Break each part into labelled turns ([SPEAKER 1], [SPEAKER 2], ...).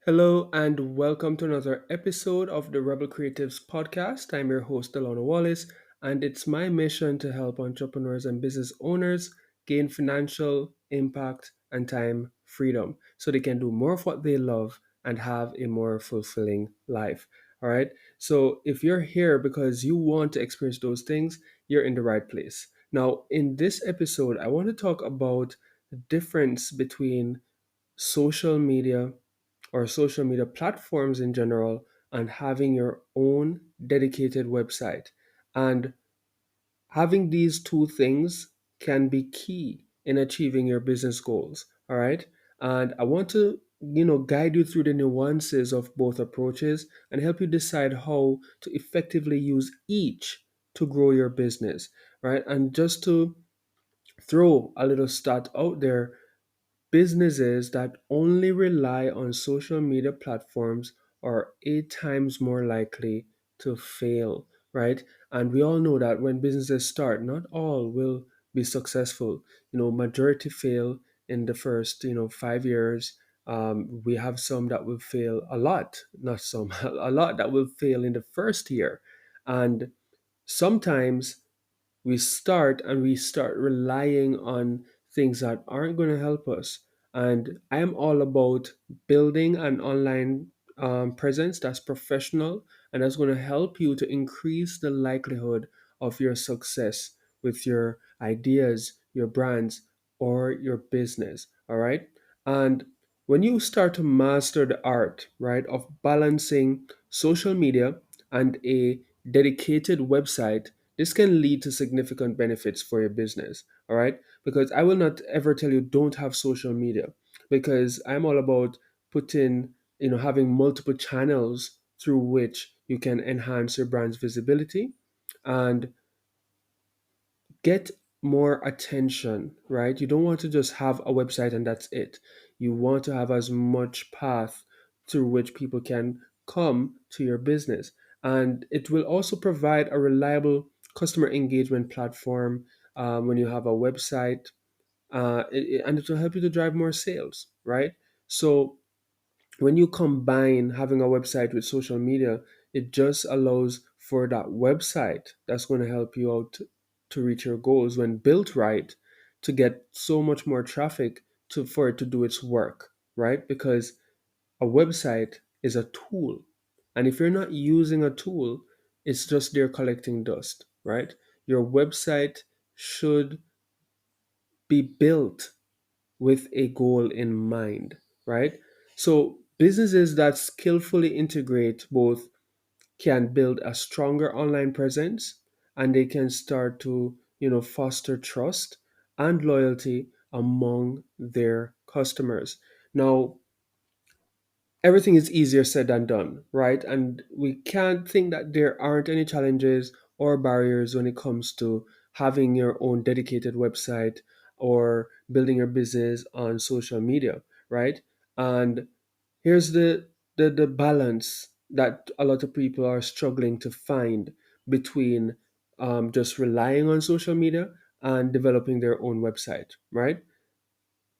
[SPEAKER 1] Hello and welcome to another episode of the Rebel Creatives podcast. I'm your host, Delano Wallace, and it's my mission to help entrepreneurs and business owners gain financial impact and time freedom so they can do more of what they love and have a more fulfilling life. All right. So if you're here because you want to experience those things, you're in the right place. Now, in this episode, I want to talk about the difference between social media or social media platforms in general and having your own dedicated website. And having these two things can be key in achieving your business goals. All right. And I want to, guide you through the nuances of both approaches and help you decide how to effectively use each to grow your business. Right. And just to throw a little stat out there, businesses that only rely on social media platforms are 8 times more likely to fail, right? And we all know that when businesses start, not all will be successful. Majority fail in the first, 5 years. We have some that will fail a lot, not some, a lot that will fail in the first year. And sometimes we start relying on things that aren't going to help us. And I am all about building an online presence that's professional and that's going to help you to increase the likelihood of your success with your ideas, your brands, or your business. All right. And when you start to master the art, right, of balancing social media and a dedicated website, this can lead to significant benefits for your business. All right. Because I will not ever tell you don't have social media, because I'm all about putting, having multiple channels through which you can enhance your brand's visibility and get more attention, right? You don't want to just have a website and that's it. You want to have as much path through which people can come to your business. And it will also provide a reliable customer engagement platform when you have a website, and it will help you to drive more sales, right? So when you combine having a website with social media, it just allows for that website that's going to help you out to reach your goals when built right, to get so much more traffic to for it to do its work, right? Because a website is a tool. And if you're not using a tool, it's just there collecting dust, right? Your website should be built with a goal in mind, right? So businesses that skillfully integrate both can build a stronger online presence, and they can start to, foster trust and loyalty among their customers. Now, everything is easier said than done, right? And we can't think that there aren't any challenges or barriers when it comes to having your own dedicated website or building your business on social media, right? And here's the balance that a lot of people are struggling to find between just relying on social media and developing their own website, right?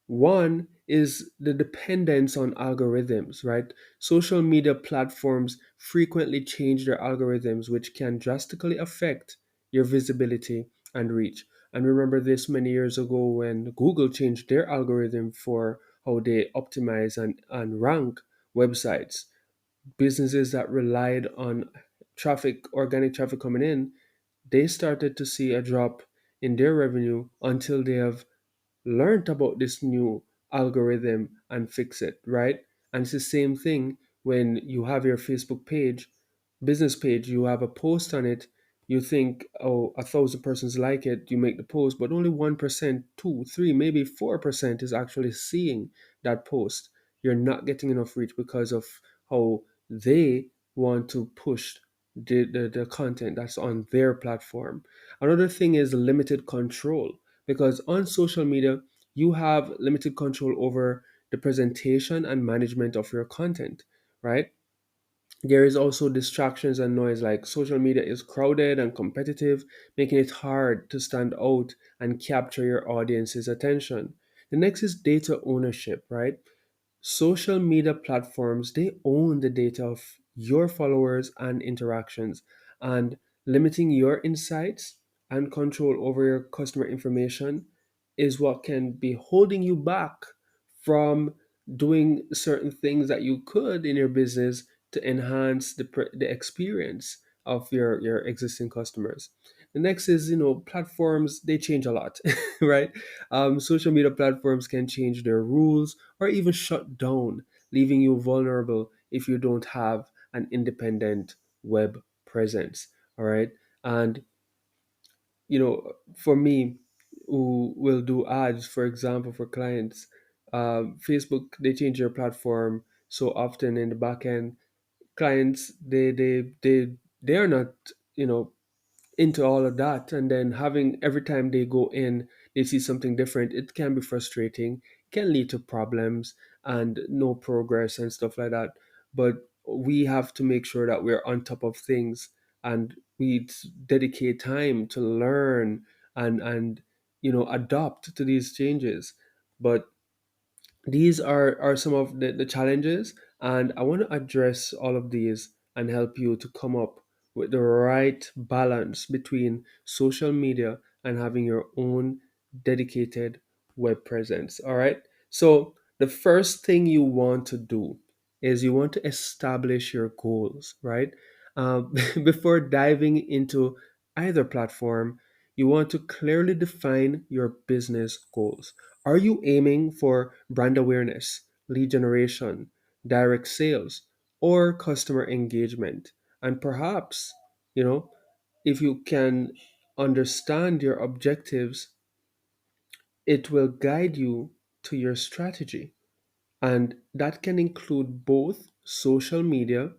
[SPEAKER 1] One is the dependence on algorithms, right? Social media platforms frequently change their algorithms, which can drastically affect your visibility and reach. And remember this many years ago when Google changed their algorithm for how they optimize and rank websites. Businesses that relied on traffic, organic traffic coming in, they started to see a drop in their revenue until they have learned about this new algorithm and fix it, right? And it's the same thing when you have your Facebook page, business page, you have a post on it, you think, oh, 1,000 persons like it, you make the post, but only 1%, 2, 3, maybe 4% is actually seeing that post. You're not getting enough reach because of how they want to push the content that's on their platform. Another thing is limited control, because on social media, you have limited control over the presentation and management of your content, right? There is also distractions and noise, like social media is crowded and competitive, making it hard to stand out and capture your audience's attention. The next is data ownership, right? Social media platforms, they own the data of your followers and interactions, and limiting your insights and control over your customer information is what can be holding you back from doing certain things that you could in your business to enhance the experience of your existing customers. The next is, platforms, they change a lot. Right? Social media platforms can change their rules or even shut down, leaving you vulnerable if you don't have an independent web presence. All right. And, for me, who will do ads, for example, for clients, Facebook, they change their platform so often in the back end. Clients, they are not, you know, into all of that, and then having every time they go in they see something different, it can be frustrating, can lead to problems and no progress and stuff like that. But we have to make sure that we're on top of things, and we dedicate time to learn and adopt to these changes. But these are some of the challenges, and I want to address all of these and help you to come up with the right balance between social media and having your own dedicated web presence. All right. So the first thing you want to do is you want to establish your goals, right? Before diving into either platform, you want to clearly define your business goals. Are you aiming for brand awareness, lead generation, direct sales, or customer engagement? And perhaps, you know, if you can understand your objectives, it will guide you to your strategy. And that can include both social media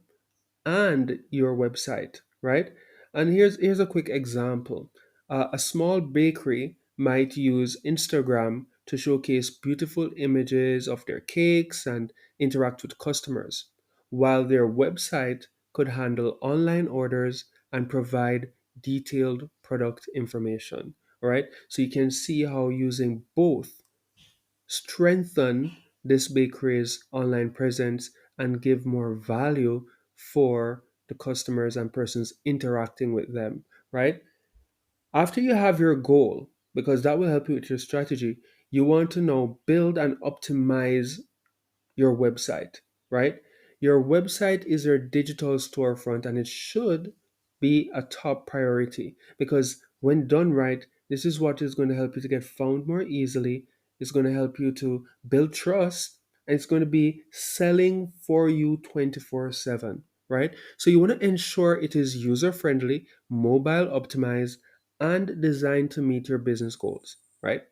[SPEAKER 1] and your website, right? And here's a quick example. A small bakery might use Instagram to showcase beautiful images of their cakes and interact with customers, while their website could handle online orders and provide detailed product information. All right, so you can see how using both strengthen this bakery's online presence and give more value for the customers and persons interacting with them, right? After you have your goal, because that will help you with your strategy, you want to now build and optimize your website, right? Your website is your digital storefront, and it should be a top priority because when done right, this is what is going to help you to get found more easily. It's going to help you to build trust, and it's going to be selling for you 24/7, right? So you want to ensure it is user friendly, mobile optimized, and designed to meet your business goals, right?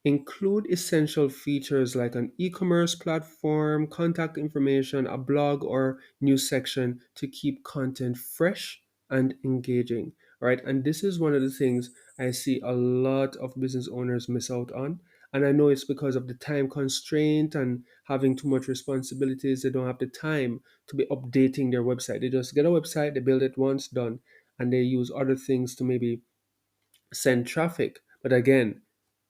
[SPEAKER 1] Include essential features like an e commerce platform, contact information, a blog, or news section to keep content fresh and engaging, right? And this is one of the things I see a lot of business owners miss out on. And I know it's because of the time constraint and having too much responsibilities. They don't have the time to be updating their website. They just get a website, they build it once, done, and they use other things to maybe send traffic. But again,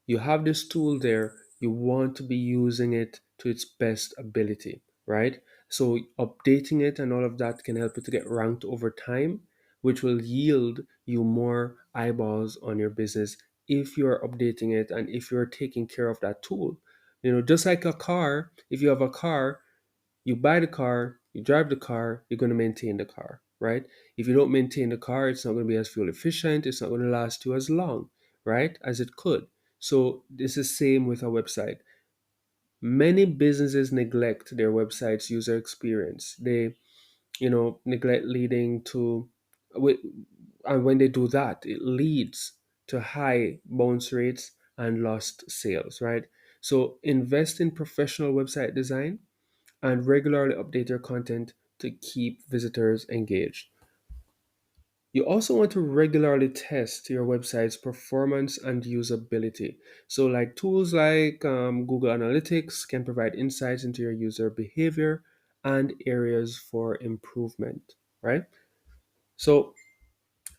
[SPEAKER 1] you have this tool there, you want to be using it to its best ability, right? So updating it and all of that can help you to get ranked over time, which will yield you more eyeballs on your business if you're updating it and if you're taking care of that tool. Just like a car, if you have a car, you buy the car, you drive the car, you're going to maintain the car, right? If you don't maintain the car, it's not going to be as fuel efficient, it's not going to last you as long, right, as it could. So this is same with a website. Many businesses neglect their website's user experience. They, neglect leading to, wi- and when they do that, it leads to high bounce rates and lost sales, right? So invest in professional website design and regularly update your content to keep visitors engaged. You also want to regularly test your website's performance and usability. So, like tools like Google Analytics can provide insights into your user behavior and areas for improvement, right? So,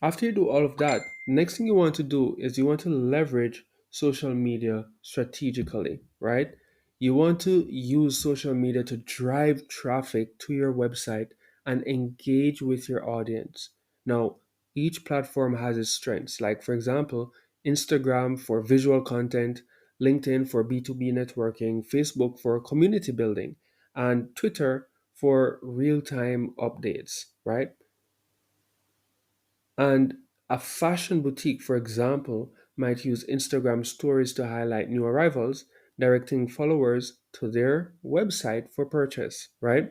[SPEAKER 1] after you do all of that, next thing you want to do is you want to leverage social media strategically, right? You want to use social media to drive traffic to your website and engage with your audience. Now, each platform has its strengths. Like, for example, Instagram for visual content, LinkedIn for B2B networking, Facebook for community building, and Twitter for real time updates, right? And a fashion boutique, for example, might use Instagram stories to highlight new arrivals, directing followers to their website for purchase, right?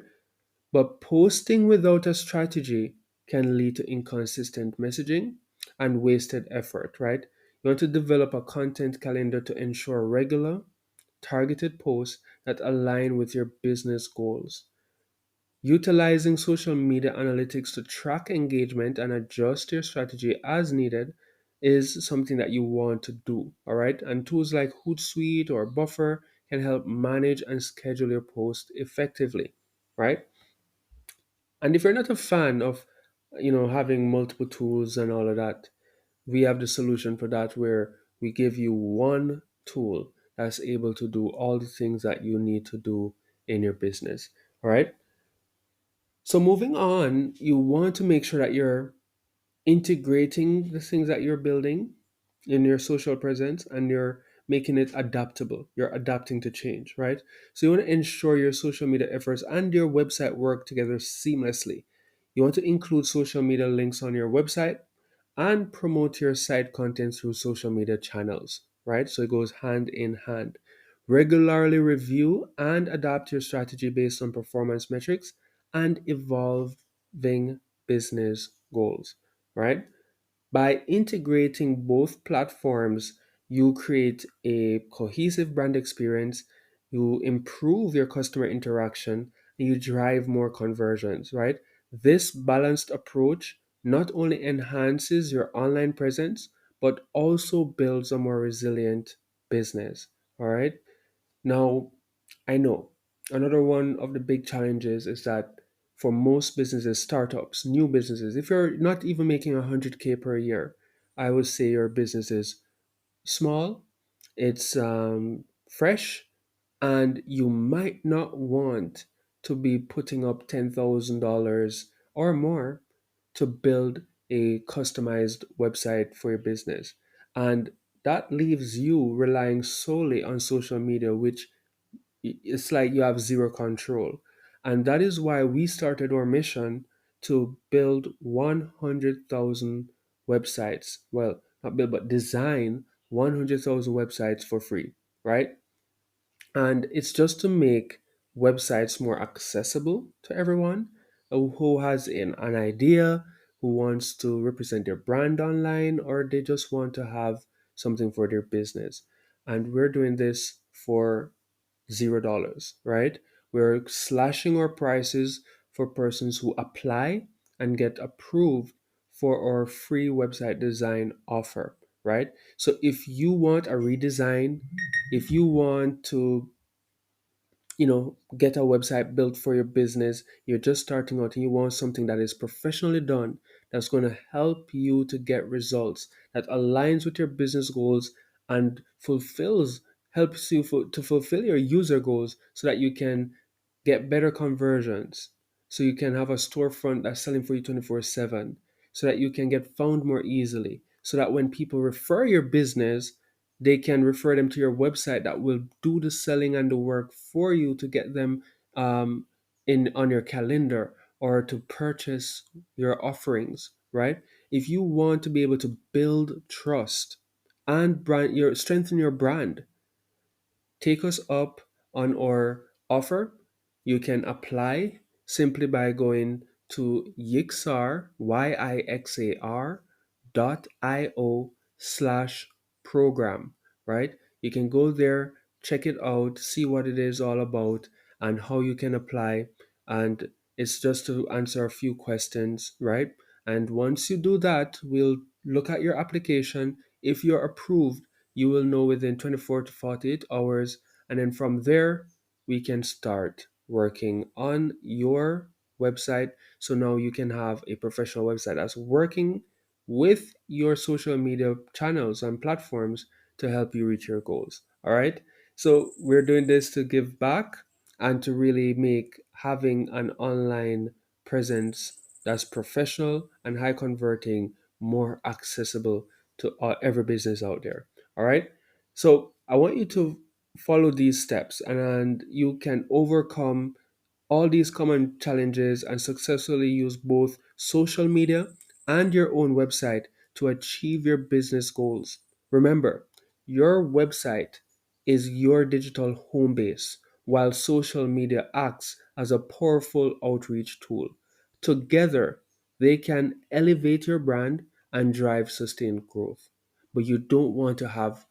[SPEAKER 1] But posting without a strategy can lead to inconsistent messaging and wasted effort, right? You want to develop a content calendar to ensure regular, targeted posts that align with your business goals. Utilizing social media analytics to track engagement and adjust your strategy as needed is something that you want to do. All right. And tools like Hootsuite or Buffer can help manage and schedule your post effectively. Right. And if you're not a fan of, having multiple tools and all of that, we have the solution for that where we give you one tool that's able to do all the things that you need to do in your business. All right. So moving on, you want to make sure that you're integrating the things that you're building in your social presence and you're making it adaptable. You're adapting to change, right? So you want to ensure your social media efforts and your website work together seamlessly. You want to include social media links on your website and promote your site content through social media channels, right? So it goes hand in hand. Regularly review and adapt your strategy based on performance metrics and evolving business goals, right? By integrating both platforms, you create a cohesive brand experience, you improve your customer interaction, and you drive more conversions, right? This balanced approach not only enhances your online presence, but also builds a more resilient business, all right? Now, I know another one of the big challenges is that for most businesses, startups, new businesses, if you're not even making 100K per year, I would say your business is small, it's fresh, and you might not want to be putting up $10,000 or more to build a customized website for your business. And that leaves you relying solely on social media, which it's like you have zero control. And that is why we started our mission to build 100,000 websites. Well, not build, but design 100,000 websites for free, right? And it's just to make websites more accessible to everyone who has an idea, who wants to represent their brand online, or they just want to have something for their business. And we're doing this for $0, right? We're slashing our prices for persons who apply and get approved for our free website design offer, right? So if you want a redesign, if you want to get a website built for your business, you're just starting out and you want something that is professionally done, that's going to help you to get results, that aligns with your business goals and helps you to fulfill your user goals so that you can get better conversions, so you can have a storefront that's selling for you 24/7, so that you can get found more easily, so that when people refer your business, they can refer them to your website that will do the selling and the work for you to get them in on your calendar or to purchase your offerings, right? If you want to be able to build trust and strengthen your brand, take us up on our offer. You can apply simply by going to Yixar, YIXAR .io/program, right? You can go there, check it out, see what it is all about and how you can apply. And it's just to answer a few questions, right? And once you do that, we'll look at your application. If you're approved, you will know within 24 to 48 hours. And then from there, we can start working on your website. So now you can have a professional website that's working with your social media channels and platforms to help you reach your goals. All right. So we're doing this to give back and to really make having an online presence that's professional and high converting more accessible to every business out there. All right. So I want you to follow these steps, and you can overcome all these common challenges and successfully use both social media and your own website to achieve your business goals. Remember, your website is your digital home base, while social media acts as a powerful outreach tool. Together, they can elevate your brand and drive sustained growth. But you don't want to have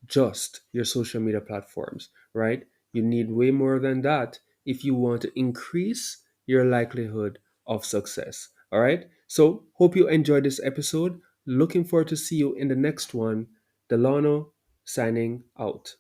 [SPEAKER 1] just your social media platforms, right? You need way more than that if you want to increase your likelihood of success. All right. So, hope you enjoyed this episode. Looking forward to see you in the next one. Delano signing out.